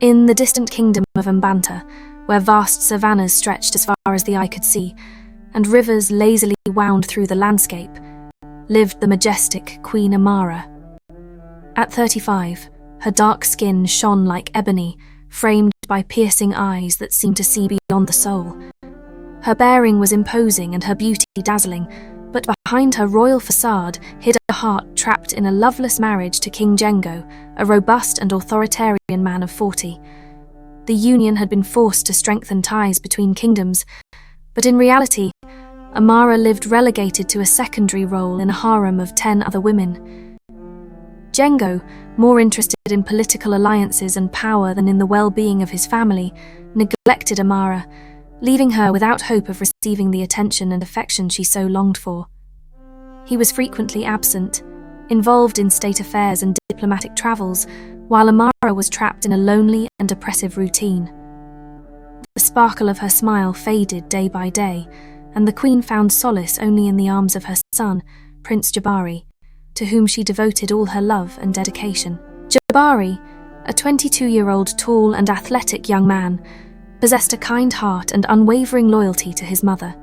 In the distant kingdom of Mbanta, where vast savannas stretched as far as the eye could see, and rivers lazily wound through the landscape, lived the majestic Queen Amara. At 35, her dark skin shone like ebony, framed by piercing eyes that seemed to see beyond the soul. Her bearing was imposing and her beauty dazzling, but behind her royal facade hid a heart trapped in a loveless marriage to King Jengo, a robust and authoritarian man of 40. The union had been forced to strengthen ties between kingdoms, but in reality, Amara lived relegated to a secondary role in a harem of 10 other women. Jengo, more interested in political alliances and power than in the well-being of his family, neglected Amara, leaving her without hope of receiving the attention and affection she so longed for. He was frequently absent, involved in state affairs and diplomatic travels, while Amara was trapped in a lonely and oppressive routine. The sparkle of her smile faded day by day, and the queen found solace only in the arms of her son, Prince Jabari, to whom she devoted all her love and dedication. Jabari, a 22-year-old tall and athletic young man, possessed a kind heart and unwavering loyalty to his mother.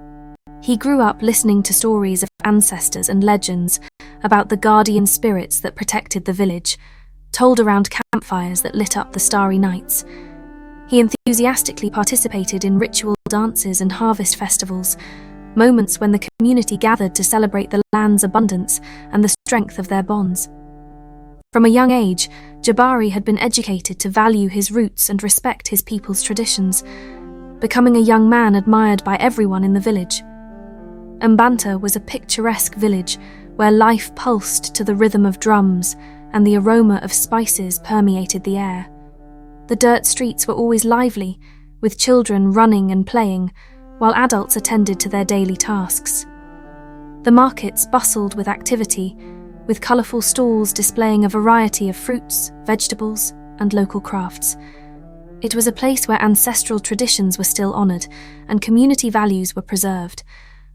He grew up listening to stories of ancestors and legends about the guardian spirits that protected the village, told around campfires that lit up the starry nights. He enthusiastically participated in ritual dances and harvest festivals, moments when the community gathered to celebrate the land's abundance and the strength of their bonds. From a young age, Jabari had been educated to value his roots and respect his people's traditions, becoming a young man admired by everyone in the village. Mbanta was a picturesque village where life pulsed to the rhythm of drums and the aroma of spices permeated the air. The dirt streets were always lively, with children running and playing, while adults attended to their daily tasks. The markets bustled with activity, with colourful stalls displaying a variety of fruits, vegetables, and local crafts. It was a place where ancestral traditions were still honoured and community values were preserved.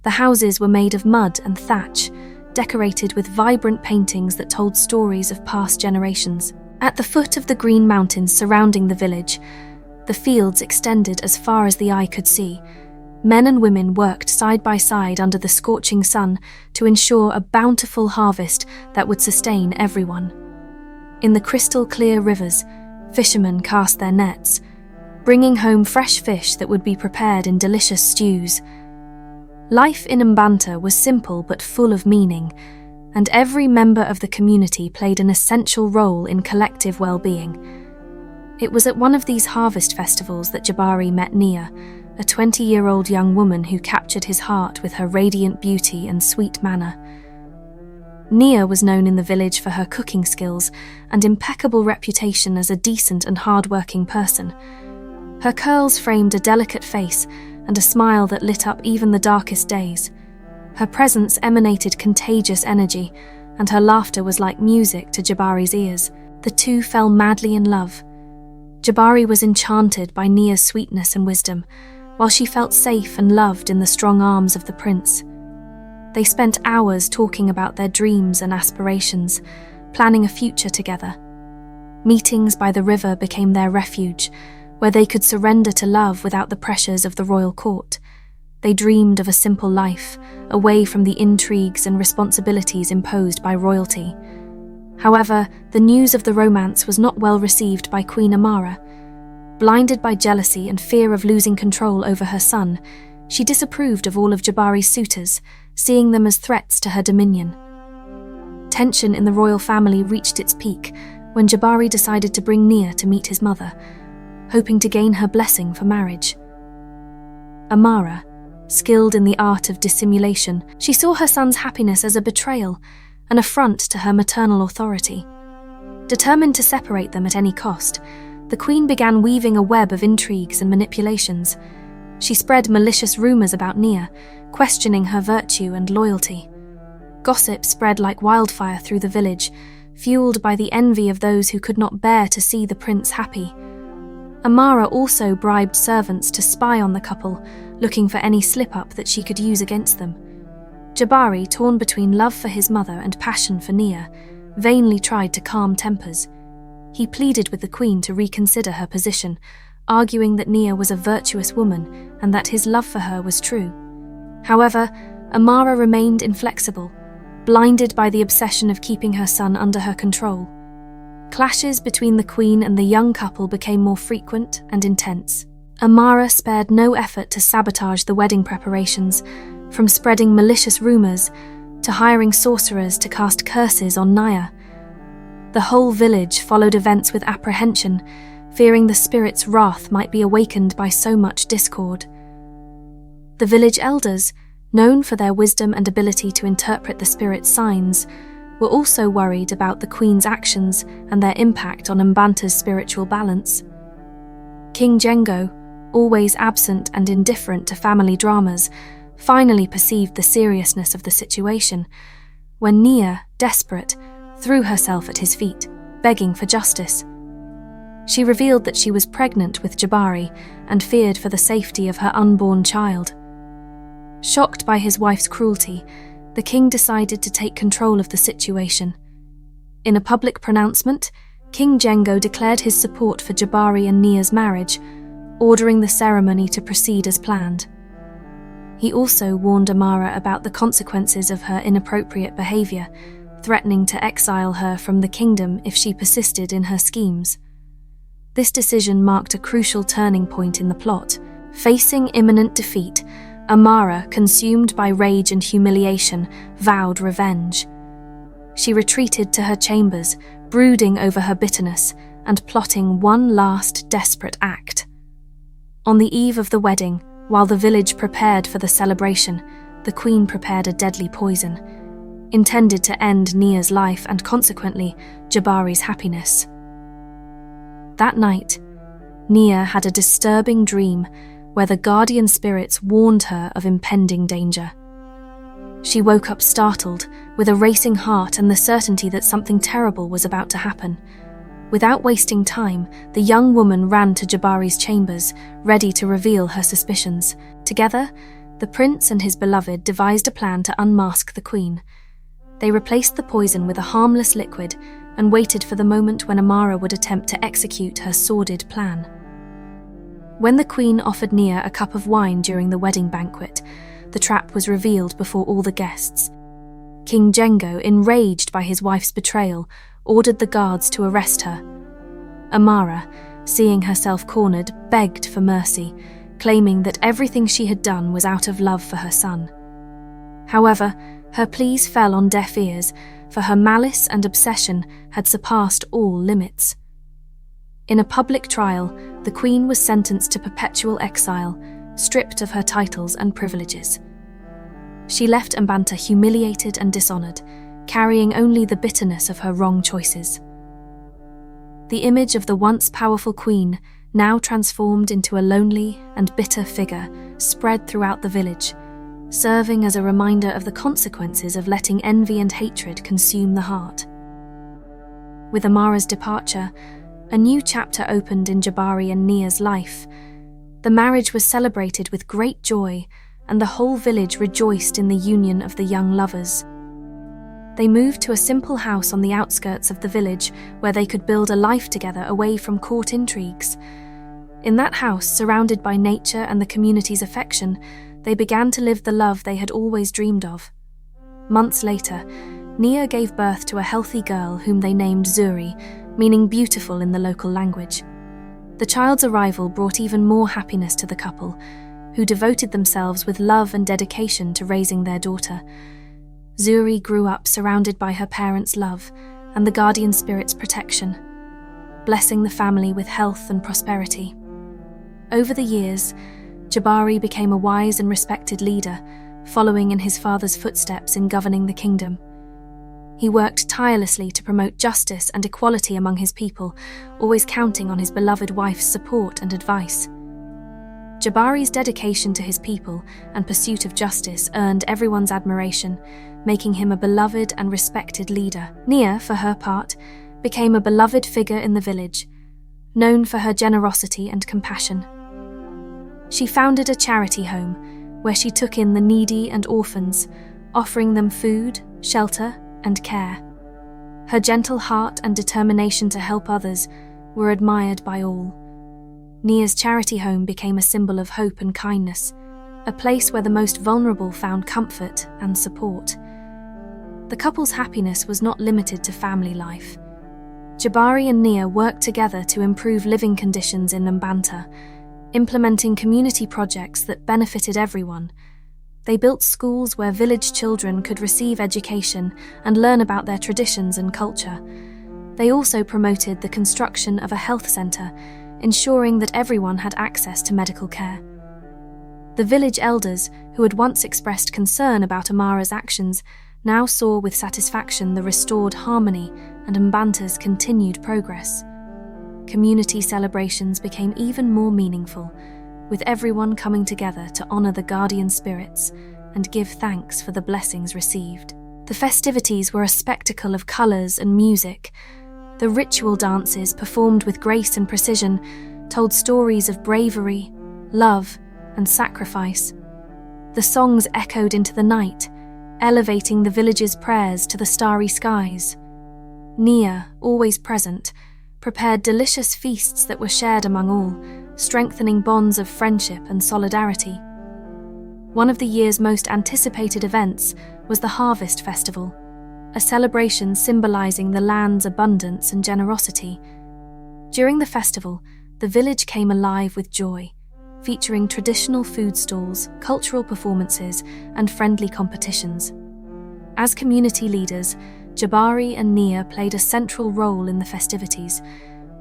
The houses were made of mud and thatch, decorated with vibrant paintings that told stories of past generations. At the foot of the green mountains surrounding the village, the fields extended as far as the eye could see. Men and women worked side by side under the scorching sun to ensure a bountiful harvest that would sustain everyone. In the crystal-clear rivers, fishermen cast their nets, bringing home fresh fish that would be prepared in delicious stews. Life in Mbanta was simple but full of meaning, and every member of the community played an essential role in collective well-being. It was at one of these harvest festivals that Jabari met Nia, a 20-year-old young woman who captured his heart with her radiant beauty and sweet manner. Nia was known in the village for her cooking skills and impeccable reputation as a decent and hard-working person. Her curls framed a delicate face and a smile that lit up even the darkest days. Her presence emanated contagious energy, and her laughter was like music to Jabari's ears. The two fell madly in love. Jabari was enchanted by Nia's sweetness and wisdom, while she felt safe and loved in the strong arms of the prince. They spent hours talking about their dreams and aspirations, planning a future together. Meetings by the river became their refuge, where they could surrender to love without the pressures of the royal court. They dreamed of a simple life, away from the intrigues and responsibilities imposed by royalty. However, the news of the romance was not well received by Queen Amara. Blinded by jealousy and fear of losing control over her son, she disapproved of all of Jabari's suitors, seeing them as threats to her dominion. Tension in the royal family reached its peak when Jabari decided to bring Nia to meet his mother, hoping to gain her blessing for marriage. Amara, skilled in the art of dissimulation, she saw her son's happiness as a betrayal, an affront to her maternal authority. Determined to separate them at any cost, the queen began weaving a web of intrigues and manipulations. She spread malicious rumours about Nia, questioning her virtue and loyalty. Gossip spread like wildfire through the village, fueled by the envy of those who could not bear to see the prince happy. Amara also bribed servants to spy on the couple, looking for any slip-up that she could use against them. Jabari, torn between love for his mother and passion for Nia, vainly tried to calm tempers. He pleaded with the queen to reconsider her position, arguing that Nia was a virtuous woman and that his love for her was true. However, Amara remained inflexible, blinded by the obsession of keeping her son under her control. Clashes between the queen and the young couple became more frequent and intense. Amara spared no effort to sabotage the wedding preparations, from spreading malicious rumors to hiring sorcerers to cast curses on Nia. The whole village followed events with apprehension, fearing the spirit's wrath might be awakened by so much discord. The village elders, known for their wisdom and ability to interpret the spirit's signs, were also worried about the queen's actions and their impact on Mbanta's spiritual balance. King Jengo, always absent and indifferent to family dramas, finally perceived the seriousness of the situation when Nia, desperate, threw herself at his feet, begging for justice. She revealed that she was pregnant with Jabari and feared for the safety of her unborn child. Shocked by his wife's cruelty, the king decided to take control of the situation. In a public pronouncement, King Jengo declared his support for Jabari and Nia's marriage, ordering the ceremony to proceed as planned. He also warned Amara about the consequences of her inappropriate behavior, threatening to exile her from the kingdom if she persisted in her schemes. This decision marked a crucial turning point in the plot. Facing imminent defeat, Amara, consumed by rage and humiliation, vowed revenge. She retreated to her chambers, brooding over her bitterness and plotting one last desperate act. On the eve of the wedding, while the village prepared for the celebration, the queen prepared a deadly poison, intended to end Nia's life and consequently Jabari's happiness. That night, Nia had a disturbing dream where the guardian spirits warned her of impending danger. She woke up startled, with a racing heart and the certainty that something terrible was about to happen. Without wasting time, the young woman ran to Jabari's chambers, ready to reveal her suspicions. Together, the prince and his beloved devised a plan to unmask the queen. They replaced the poison with a harmless liquid and waited for the moment when Amara would attempt to execute her sordid plan. When the queen offered Nia a cup of wine during the wedding banquet, the trap was revealed before all the guests. King Jengo, enraged by his wife's betrayal, ordered the guards to arrest her. Amara, seeing herself cornered, begged for mercy, claiming that everything she had done was out of love for her son. However, her pleas fell on deaf ears, for her malice and obsession had surpassed all limits. In a public trial, the queen was sentenced to perpetual exile, stripped of her titles and privileges. She left Mbanta humiliated and dishonoured, carrying only the bitterness of her wrong choices. The image of the once powerful queen, now transformed into a lonely and bitter figure, spread throughout the village, serving as a reminder of the consequences of letting envy and hatred consume the heart. With Amara's departure, a new chapter opened in Jabari and Nia's life. The marriage was celebrated with great joy, and the whole village rejoiced in the union of the young lovers. They moved to a simple house on the outskirts of the village where they could build a life together away from court intrigues. In that house, surrounded by nature and the community's affection, they began to live the love they had always dreamed of. Months later, Nia gave birth to a healthy girl whom they named Zuri, meaning beautiful in the local language. The child's arrival brought even more happiness to the couple, who devoted themselves with love and dedication to raising their daughter. Zuri grew up surrounded by her parents' love and the guardian spirit's protection, blessing the family with health and prosperity. Over the years, Jabari became a wise and respected leader, following in his father's footsteps in governing the kingdom. He worked tirelessly to promote justice and equality among his people, always counting on his beloved wife's support and advice. Jabari's dedication to his people and pursuit of justice earned everyone's admiration, making him a beloved and respected leader. Nia, for her part, became a beloved figure in the village, known for her generosity and compassion. She founded a charity home where she took in the needy and orphans, offering them food, shelter, and care. Her gentle heart and determination to help others were admired by all. Nia's charity home became a symbol of hope and kindness, a place where the most vulnerable found comfort and support. The couple's happiness was not limited to family life. Jabari and Nia worked together to improve living conditions in Mbanta, implementing community projects that benefited everyone. They built schools where village children could receive education and learn about their traditions and culture. They also promoted the construction of a health centre, ensuring that everyone had access to medical care. The village elders, who had once expressed concern about Amara's actions, now saw with satisfaction the restored harmony and Mbanta's continued progress. Community celebrations became even more meaningful, with everyone coming together to honour the guardian spirits and give thanks for the blessings received. The festivities were a spectacle of colours and music. The ritual dances, performed with grace and precision, told stories of bravery, love, and sacrifice. The songs echoed into the night, elevating the village's prayers to the starry skies. Nia, always present, prepared delicious feasts that were shared among all, strengthening bonds of friendship and solidarity. One of the year's most anticipated events was the Harvest Festival, a celebration symbolizing the land's abundance and generosity. During the festival, the village came alive with joy, featuring traditional food stalls, cultural performances, and friendly competitions. As community leaders, Jabari and Nia played a central role in the festivities,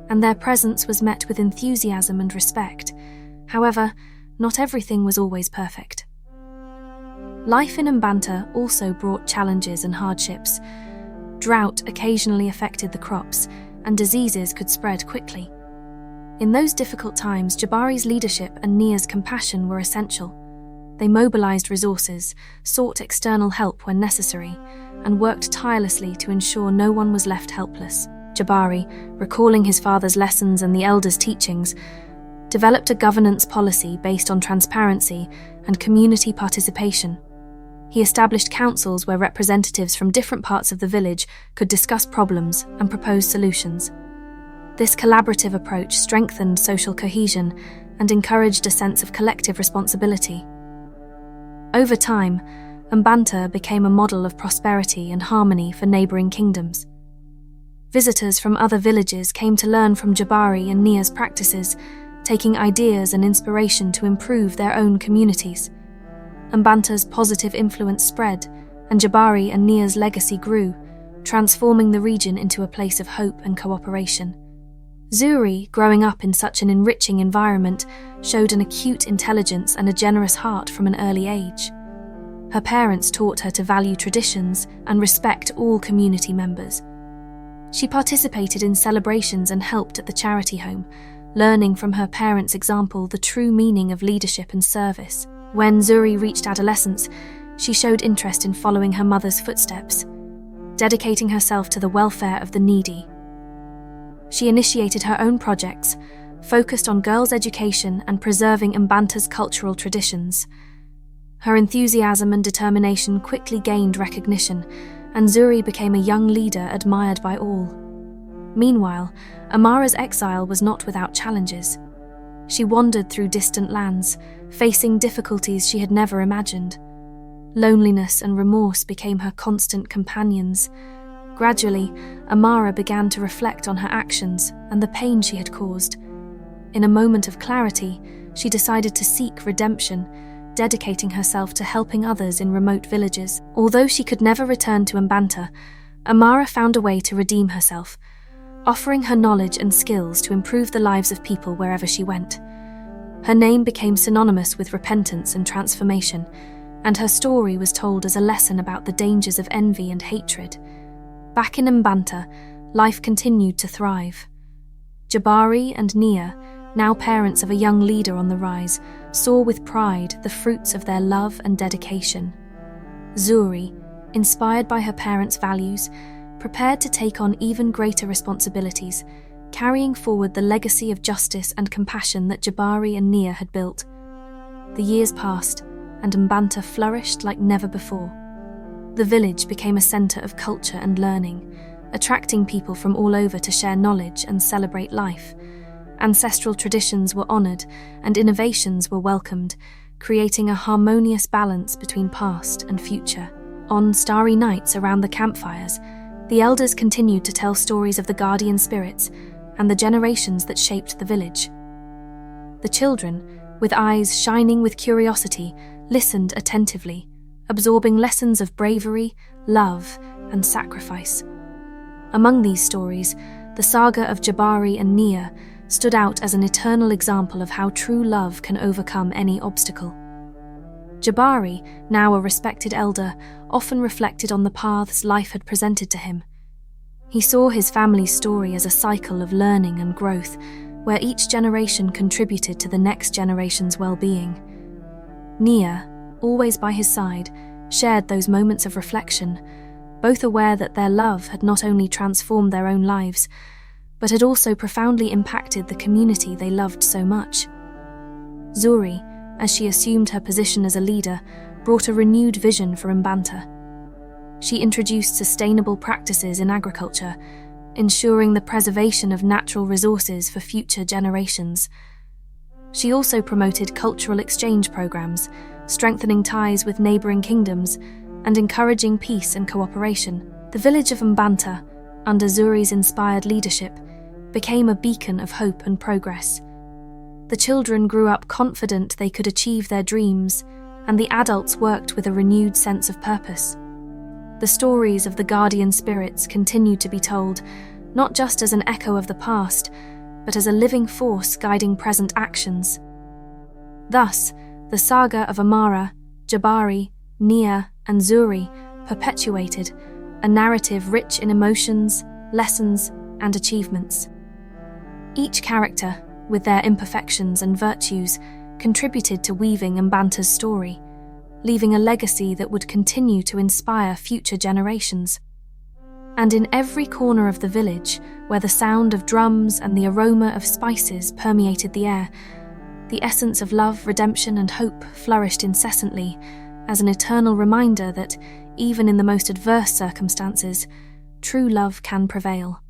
and their presence was met with enthusiasm and respect. However, not everything was always perfect. Life in Mbanta also brought challenges and hardships. Drought occasionally affected the crops, and diseases could spread quickly. In those difficult times, Jabari's leadership and Nia's compassion were essential. They mobilized resources, sought external help when necessary, and worked tirelessly to ensure no one was left helpless. Jabari, recalling his father's lessons and the elders' teachings, developed a governance policy based on transparency and community participation. He established councils where representatives from different parts of the village could discuss problems and propose solutions. This collaborative approach strengthened social cohesion and encouraged a sense of collective responsibility. Over time, Mbanta became a model of prosperity and harmony for neighbouring kingdoms. Visitors from other villages came to learn from Jabari and Nia's practices, taking ideas and inspiration to improve their own communities. Mbanta's positive influence spread, and Jabari and Nia's legacy grew, transforming the region into a place of hope and cooperation. Zuri, growing up in such an enriching environment, showed an acute intelligence and a generous heart from an early age. Her parents taught her to value traditions and respect all community members. She participated in celebrations and helped at the charity home, learning from her parents' example the true meaning of leadership and service. When Zuri reached adolescence, she showed interest in following her mother's footsteps, dedicating herself to the welfare of the needy. She initiated her own projects, focused on girls' education and preserving Mbanta's cultural traditions. Her enthusiasm and determination quickly gained recognition, and Zuri became a young leader admired by all. Meanwhile, Amara's exile was not without challenges. She wandered through distant lands, facing difficulties she had never imagined. Loneliness and remorse became her constant companions. Gradually, Amara began to reflect on her actions and the pain she had caused. In a moment of clarity, she decided to seek redemption, dedicating herself to helping others in remote villages. Although she could never return to Mbanta, Amara found a way to redeem herself, offering her knowledge and skills to improve the lives of people wherever she went. Her name became synonymous with repentance and transformation, and her story was told as a lesson about the dangers of envy and hatred. Back in Mbanta, life continued to thrive. Jabari and Nia, now parents of a young leader on the rise, saw with pride the fruits of their love and dedication. Zuri, inspired by her parents' values, prepared to take on even greater responsibilities, carrying forward the legacy of justice and compassion that Jabari and Nia had built. The years passed, and Mbanta flourished like never before. The village became a centre of culture and learning, attracting people from all over to share knowledge and celebrate life. Ancestral traditions were honored and innovations were welcomed, creating a harmonious balance between past and future. On starry nights around the campfires, the elders continued to tell stories of the guardian spirits and the generations that shaped the village. The children, with eyes shining with curiosity, listened attentively, absorbing lessons of bravery, love, and sacrifice. Among these stories, the saga of Jabari and Nia stood out as an eternal example of how true love can overcome any obstacle. Jabari, now a respected elder, often reflected on the paths life had presented to him. He saw his family's story as a cycle of learning and growth, where each generation contributed to the next generation's well-being. Nia, always by his side, shared those moments of reflection, both aware that their love had not only transformed their own lives, but had also profoundly impacted the community they loved so much. Zuri, as she assumed her position as a leader, brought a renewed vision for Mbanta. She introduced sustainable practices in agriculture, ensuring the preservation of natural resources for future generations. She also promoted cultural exchange programs, strengthening ties with neighboring kingdoms and encouraging peace and cooperation. The village of Mbanta, under Zuri's inspired leadership, became a beacon of hope and progress. The children grew up confident they could achieve their dreams, and the adults worked with a renewed sense of purpose. The stories of the guardian spirits continued to be told, not just as an echo of the past, but as a living force guiding present actions. Thus, the saga of Amara, Jabari, Nia, and Zuri perpetuated, a narrative rich in emotions, lessons, and achievements. Each character, with their imperfections and virtues, contributed to weaving Mbanta's story, leaving a legacy that would continue to inspire future generations. And in every corner of the village, where the sound of drums and the aroma of spices permeated the air, the essence of love, redemption, and hope flourished incessantly, as an eternal reminder that, even in the most adverse circumstances, true love can prevail.